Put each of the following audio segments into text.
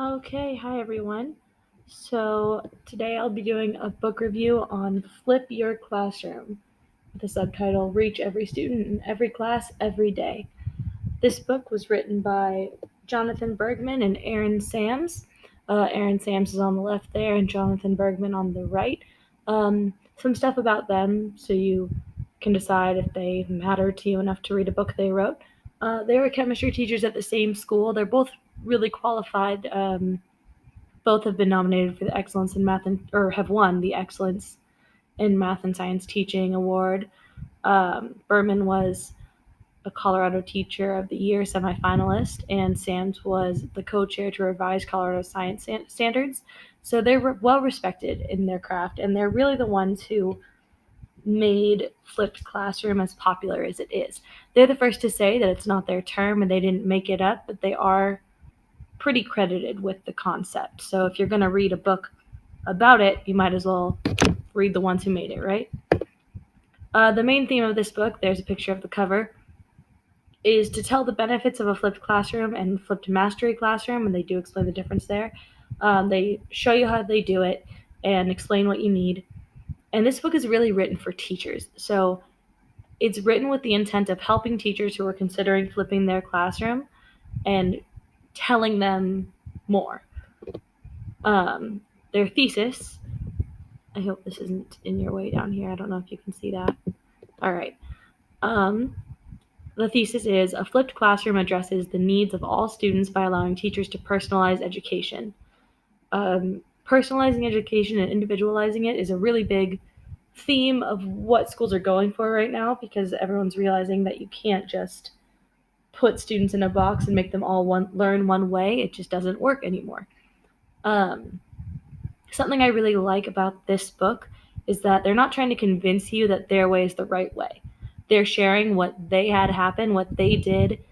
Okay, hi everyone. So today I'll be doing a book review on Flip Your Classroom with the subtitle Reach Every Student in Every Class Every Day. This book was written by Jonathan Bergman and Aaron Sams. Aaron Sams is on the left there and Jonathan Bergman on the right. Some stuff about them so you can decide if they matter to you enough to read a book they wrote. They were chemistry teachers at the same school. They're both really qualified. Both have been nominated for the Excellence in Math or have won the Excellence in Math and Science Teaching Award. Berman was a Colorado Teacher of the Year semifinalist, and Sams was the co-chair to revise Colorado science standards. So they're well respected in their craft, and they're really the ones who made flipped classroom as popular as it is. They're the first to say that it's not their term and they didn't make it up, but they are pretty credited with the concept. So if you're going to read a book about it, you might as well read the ones who made it, right? The main theme of this book, there's a picture of the cover, is to tell the benefits of a flipped classroom and flipped mastery classroom, and they do explain the difference there. They show you how they do it and explain what you need. And this book is really written for teachers. So it's written with the intent of helping teachers who are considering flipping their classroom and telling them more. Their thesis, I hope this isn't in your way down here. I don't know if you can see that. All right. The thesis is a flipped classroom addresses the needs of all students by allowing teachers to personalize education. Personalizing education and individualizing it is a really big theme of what schools are going for right now, because everyone's realizing that you can't just put students in a box and make them all learn one way. It just doesn't work anymore. Something I really like about this book is that they're not trying to convince you that their way is the right way. They're sharing what they had happen, what they did,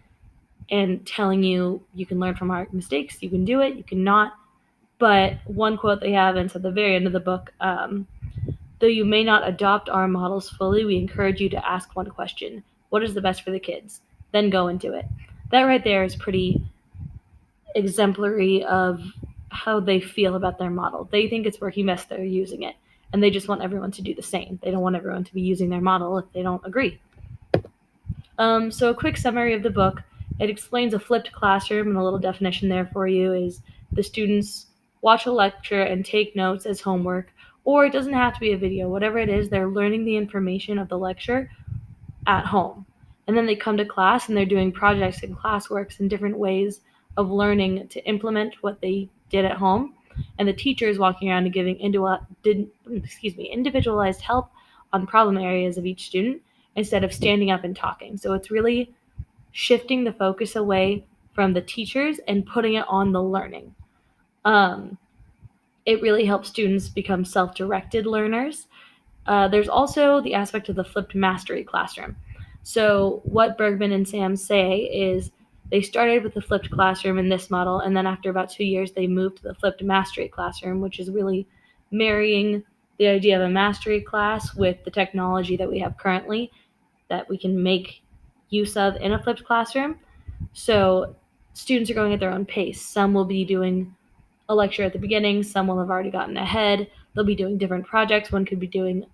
and telling you you can learn from our mistakes, you can do it, you cannot. But one quote they have, and it's at the very end of the book, though you may not adopt our models fully, we encourage you to ask one question. What is the best for the kids? Then go and do it. That right there is pretty exemplary of how they feel about their model. They think it's working best, they're using it, and they just want everyone to do the same. They don't want everyone to be using their model if they don't agree. So a quick summary of the book. It explains a flipped classroom, and a little definition there for you is the students watch a lecture and take notes as homework, or it doesn't have to be a video. Whatever it is, they're learning the information of the lecture at home. And then they come to class and they're doing projects and classworks and different ways of learning to implement what they did at home. And the teacher is walking around and giving individualized help on problem areas of each student instead of standing up and talking. So it's really shifting the focus away from the teachers and putting it on the learning. It really helps students become self-directed learners. There's also the aspect of the flipped mastery classroom. So what Bergman and Sam say is they started with the flipped classroom in this model, and then after about 2 years, they moved to the flipped mastery classroom, which is really marrying the idea of a mastery class with the technology that we have currently that we can make use of in a flipped classroom. So students are going at their own pace. Some will be doing a lecture at the beginning, some will have already gotten ahead. They'll be doing different projects. One could be doing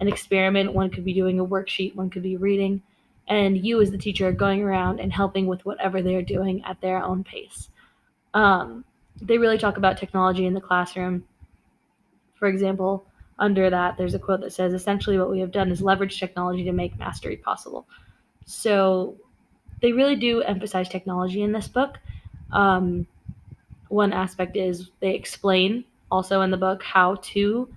an experiment, one could be doing a worksheet, one could be reading, and you as the teacher are going around and helping with whatever they're doing at their own pace. They really talk about technology in the classroom. For example, under that, there's a quote that says, essentially what we have done is leverage technology to make mastery possible. So they really do emphasize technology in this book. One aspect is they explain also in the book how to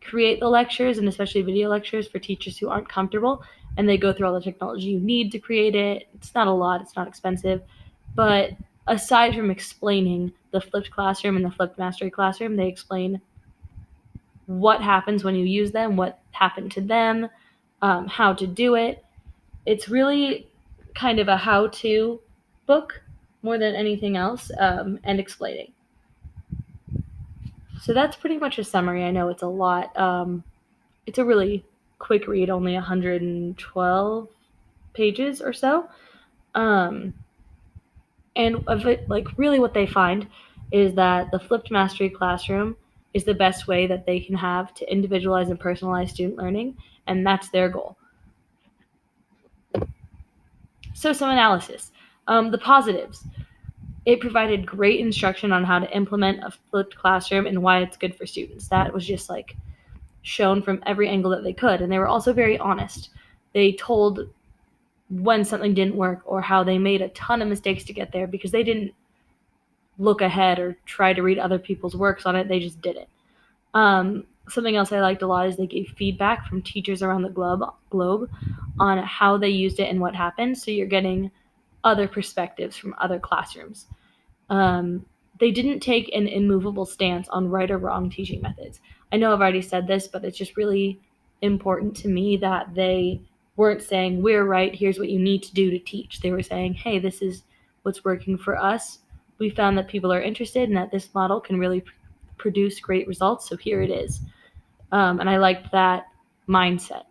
create the lectures, and especially video lectures for teachers who aren't comfortable, and they go through all the technology you need to create it. It's not a lot, it's not expensive, but aside from explaining the flipped classroom and the flipped mastery classroom, they explain what happens when you use them, what happened to them, how to do it. It's really kind of a how-to book more than anything else, and explaining. So that's pretty much a summary. I know it's a lot. It's a really quick read, only 112 pages or so. And of it, like really what they find is that the flipped mastery classroom is the best way that they can have to individualize and personalize student learning, and that's their goal. So some analysis. The positives. It provided great instruction on how to implement a flipped classroom and why it's good for students. That was just like shown from every angle that they could, and they were also very honest. They told when something didn't work or how they made a ton of mistakes to get there because they didn't look ahead or try to read other people's works on it. They just did it. Something else I liked a lot is they gave feedback from teachers around the globe on how they used it and what happened. So you're getting other perspectives from other classrooms. They didn't take an immovable stance on right or wrong teaching methods. I know I've already said this, but it's just really important to me that they weren't saying, we're right, here's what you need to do to teach. They were saying, hey, this is what's working for us. We found that people are interested and that this model can really produce great results, so here it is. And I liked that mindset.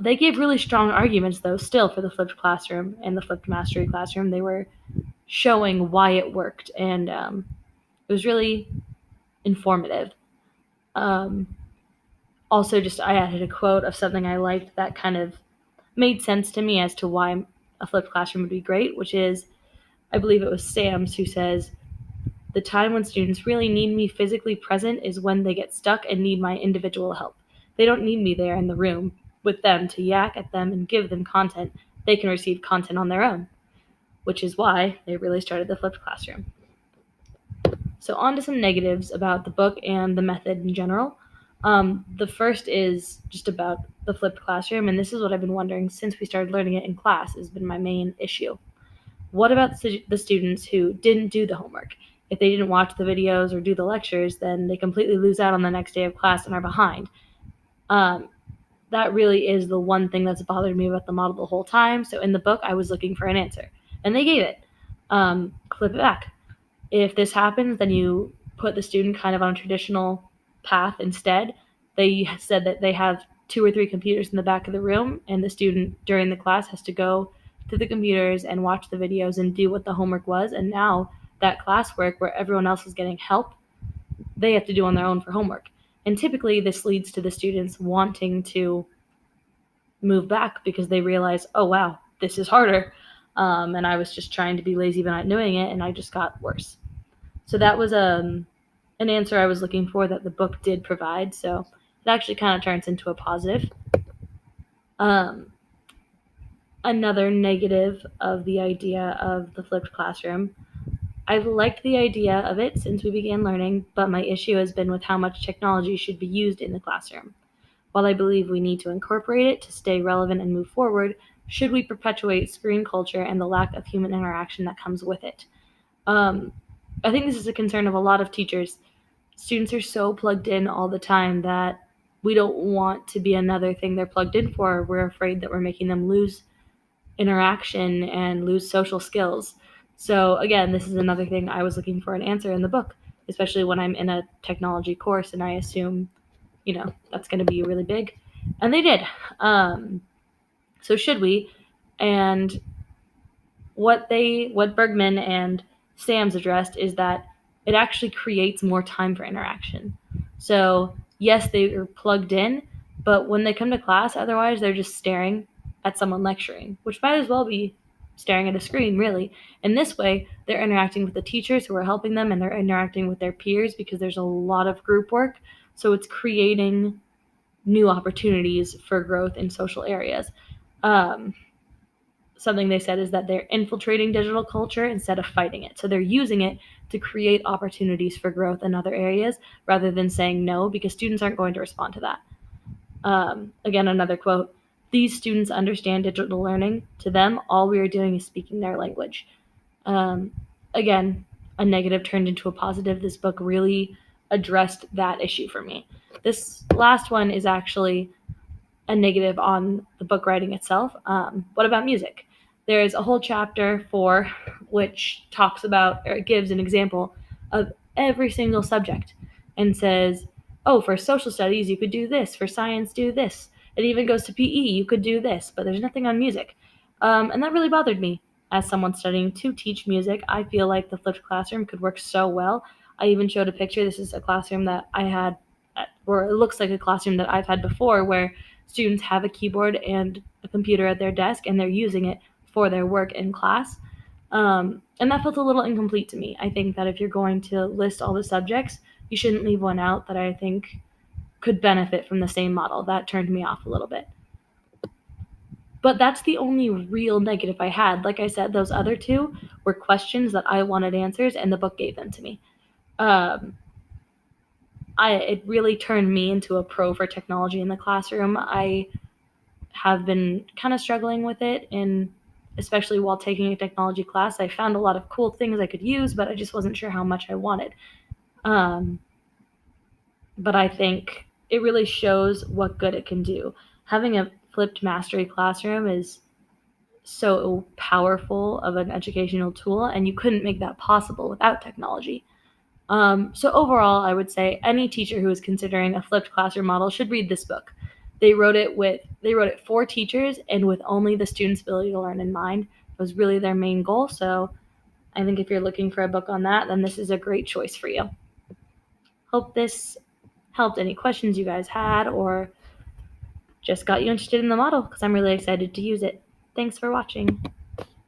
They gave really strong arguments, though, still for the flipped classroom and the flipped mastery classroom. They were showing why it worked, and it was really informative. Also, just I added a quote of something I liked that kind of made sense to me as to why a flipped classroom would be great, which is, I believe it was Sam's who says, the time when students really need me physically present is when they get stuck and need my individual help. They don't need me there in the room with them to yak at them and give them content. They can receive content on their own, which is why they really started the flipped classroom. So on to some negatives about the book and the method in general. The first is just about the flipped classroom, and this is what I've been wondering since we started learning it in class, has been my main issue. What about the students who didn't do the homework? If they didn't watch the videos or do the lectures, then they completely lose out on the next day of class and are behind. That really is the one thing that's bothered me about the model the whole time. So in the book, I was looking for an answer, and they gave it. Flip it back. If this happens, then you put the student kind of on a traditional path instead. They said that they have 2 or 3 computers in the back of the room, and the student during the class has to go to the computers and watch the videos and do what the homework was. And now that classwork where everyone else is getting help, they have to do on their own for homework. And typically this leads to the students wanting to move back because they realize, oh wow, this is harder. And I was just trying to be lazy by not doing it, and I just got worse. So that was an answer I was looking for that the book did provide. So it actually kind of turns into a positive. Another negative of the idea of the flipped classroom. I've liked the idea of it since we began learning, but my issue has been with how much technology should be used in the classroom. While I believe we need to incorporate it to stay relevant and move forward, should we perpetuate screen culture and the lack of human interaction that comes with it? I think this is a concern of a lot of teachers. Students are so plugged in all the time that we don't want to be another thing they're plugged in for. We're afraid that we're making them lose interaction and lose social skills. So again, this is another thing I was looking for an answer in the book, especially when I'm in a technology course and I assume, that's going to be really big. And they did. So should we? And what Bergman and Sam's addressed is that it actually creates more time for interaction. So yes, they are plugged in, but when they come to class, otherwise they're just staring at someone lecturing, which might as well be staring at a screen, really. In this way, they're interacting with the teachers who are helping them, and they're interacting with their peers because there's a lot of group work. So it's creating new opportunities for growth in social areas. Something they said is that they're infiltrating digital culture instead of fighting it. So they're using it to create opportunities for growth in other areas rather than saying no, because students aren't going to respond to that. Again, another quote, these students understand digital learning. To them, all we are doing is speaking their language. Again, a negative turned into a positive. This book really addressed that issue for me. This last one is actually a negative on the book writing itself. What about music? There's a whole chapter 4 which talks about, or gives an example of every single subject and says, oh, for social studies, you could do this. For science, do this. It even goes to PE, you could do this, but there's nothing on music. And that really bothered me. as someone studying to teach music, I feel like the flipped classroom could work so well. I even showed a picture. This is a classroom that I had, or it looks like a classroom that I've had before, where students have a keyboard and a computer at their desk and they're using it for their work in class. And that felt a little incomplete to me. I think that if you're going to list all the subjects, you shouldn't leave one out that I think could benefit from the same model. That turned me off a little bit. But that's the only real negative I had. Like I said, those other two were questions that I wanted answers, and the book gave them to me. Um, it really turned me into a pro for technology in the classroom. I have been kind of struggling with it, and especially while taking a technology class, I found a lot of cool things I could use, but I just wasn't sure how much I wanted. Um, but I think it really shows what good it can do. Having a flipped mastery classroom is so powerful of an educational tool, and you couldn't make that possible without technology. So overall, I would say any teacher who is considering a flipped classroom model should read this book. They wrote it for teachers and with only the student's ability to learn in mind. It was really their main goal. So I think if you're looking for a book on that, then this is a great choice for you. Hope this helped any questions you guys had or just got you interested in the model because I'm really excited to use it. Thanks for watching.